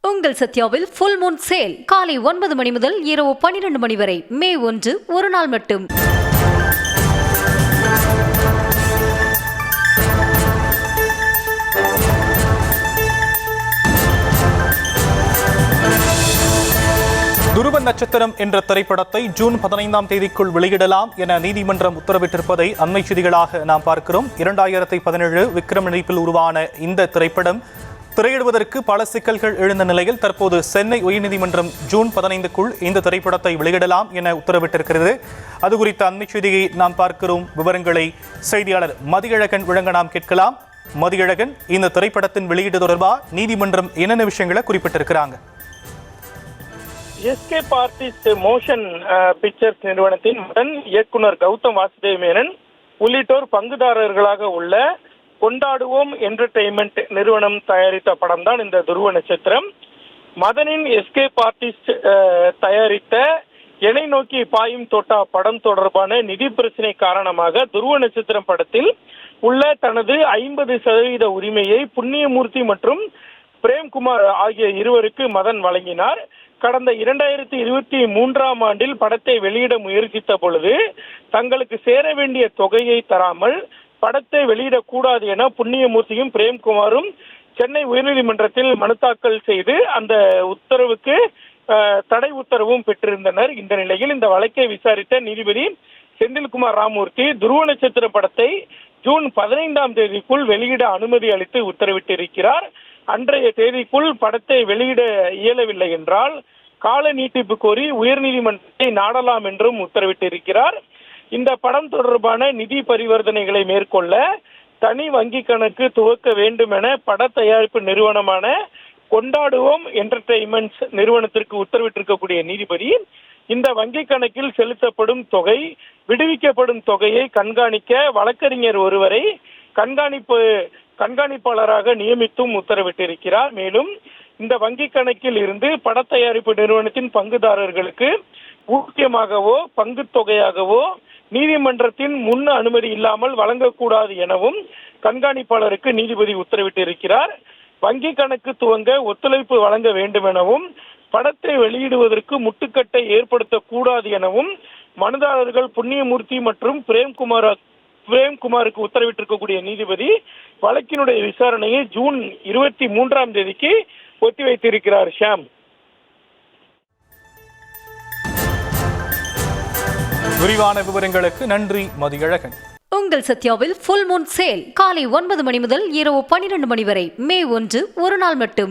உங்கள் சத்யாவில் full Moon sale காலை 9 மணி முதல் இரவு 12 மணி வரை மே 1 ஒரு நாள் மட்டும். துருவ நட்சத்திரம் என்ற திரைப்படத்தை ஜூன் 15ஆம் தேதிக்குள் வெளியிடலாம் என நீதிமன்றம் உத்தரவிட்டிருப்பதை அண்மை செய்திகளாக நாம் பார்க்கிறோம். 2017 விக்ரம் நடிப்பில் உருவான இந்த திரைப்படம் திரையிடுவதற்கு பல சிக்கல்கள் எழுந்த நிலையில் தற்போது சென்னை உயர்நீதிமன்றம் ஜூன் 15க்குள் இந்த திரைப்படத்தை வெளியிடலாம் என உத்தரவிட்டிருக்கிறது. அது குறித்த அண்மை செய்தியை நாம் பார்க்கிறோம். விவரங்களை செய்தியாளர் மதியழகன் வழங்க நாம் கேட்கலாம். மதியழகன், இந்த திரைப்படத்தின் வெளியீடு தொடர்பாக நீதிமன்றம் என்னென்ன விஷயங்களை குறிப்பிட்டிருக்கிறாங்க? எஸ்கேப் ஆர்டிஸ்ட் மோஷன் பிக்சர்ஸ் நிறுவனத்தின் உடன் இயக்குனர் கௌதம் வாசுதேவ் மேனன் உள்ளிட்டோர் பங்குதாரர்களாக உள்ள கொண்டாடுவோம் என்டர்டெயின்மெண்ட் நிறுவனம் தயாரித்த படம் தான் இந்த துருவ நட்சத்திரம். மதனின் எஸ்கேப் ஆர்டிஸ்ட் தயாரித்த எனை நோக்கி பாயும் தோட்டா படம் தொடர்பான நிதி பிரச்சனை காரணமாக துருவ நட்சத்திரம் படத்தில் உள்ள தனது 50% உரிமையை புண்ணியமூர்த்தி மற்றும் பிரேம்குமார் ஆகிய இருவருக்கு மதன் வழங்கினார். கடந்த 2023ஆம் ஆண்டில் படத்தை வெளியிட முயற்சித்த பொழுது தங்களுக்கு சேர வேண்டிய தொகையை தராமல் படத்தை வெளியிடக்கூடாது என புண்ணியமூர்த்தியும் பிரேம்குமாரும் சென்னை உயர்நீதிமன்றத்தில் மனு தாக்கல் செய்து அந்த உத்தரவுக்கு தடை உத்தரவும் பெற்றிருந்தனர். இந்த நிலையில் இந்த வழக்கை விசாரித்த நீதிபதி செந்தில்குமார் ராமூர்த்தி துருவ நட்சத்திர படத்தை ஜூன் 15ஆம் தேதிக்குள் வெளியிட அனுமதி அளித்து உத்தரவிட்டிருக்கிறார். அன்றைய தேதிக்குள் படத்தை வெளியிட இயலவில்லை என்றால் கால நீட்டிப்பு கோரி உயர்நீதிமன்றத்தை நாடலாம் என்றும் உத்தரவிட்டிருக்கிறார். இந்த படம் தொடர்பான நிதி பரிவர்த்தனைகளை மேற்கொள்ள தனி வங்கி கணக்கு துவக்க வேண்டும் என பட தயாரிப்பு நிறுவனமான கொண்டாடுவோம் என்டர்டெயின்மெண்ட்ஸ் நிறுவனத்திற்கு உத்தரவிட்டிருக்கக்கூடிய நீதிபதி இந்த வங்கி கணக்கில் செலுத்தப்படும் தொகை, விடுவிக்கப்படும் தொகையை கண்காணிக்க வழக்கறிஞர் ஒருவரை கண்காணிப்பாளராக நியமித்தும் உத்தரவிட்டிருக்கிறார். மேலும் இந்த வங்கி கணக்கில் இருந்து பட தயாரிப்பு நிறுவனத்தின் பங்குதாரர்களுக்கு ஊதியமாகவோ பங்கு தொகையாகவோ நீதிமன்றத்தின் முன் அனுமதி இல்லாமல் வழங்கக்கூடாது எனவும் கண்காணிப்பாளருக்கு நீதிபதி உத்தரவிட்டிருக்கிறார். வங்கி கணக்கு துவங்க ஒத்துழைப்பு வழங்க வேண்டும் எனவும் படத்தை வெளியிடுவதற்கு முட்டுக்கட்டை ஏற்படுத்தக்கூடாது எனவும் மனுதாரர்கள் புண்ணியமூர்த்தி மற்றும் பிரேம்குமாருக்கு உத்தரவிட்டிருக்கக்கூடிய நீதிபதி வழக்கினுடைய விசாரணையை ஜூன் 23ஆம் தேதிக்கு ஒத்திவைத்திருக்கிறார். ஷாம், விரிவான விவரங்களுக்கு நன்றி மதியழகன். உங்கள் சத்யாவில் ஃபுல் மூன் சேல் காலை 9 மணி முதல் இரவு 12 மணி வரை மே 1 ஒரு நாள் மட்டும்.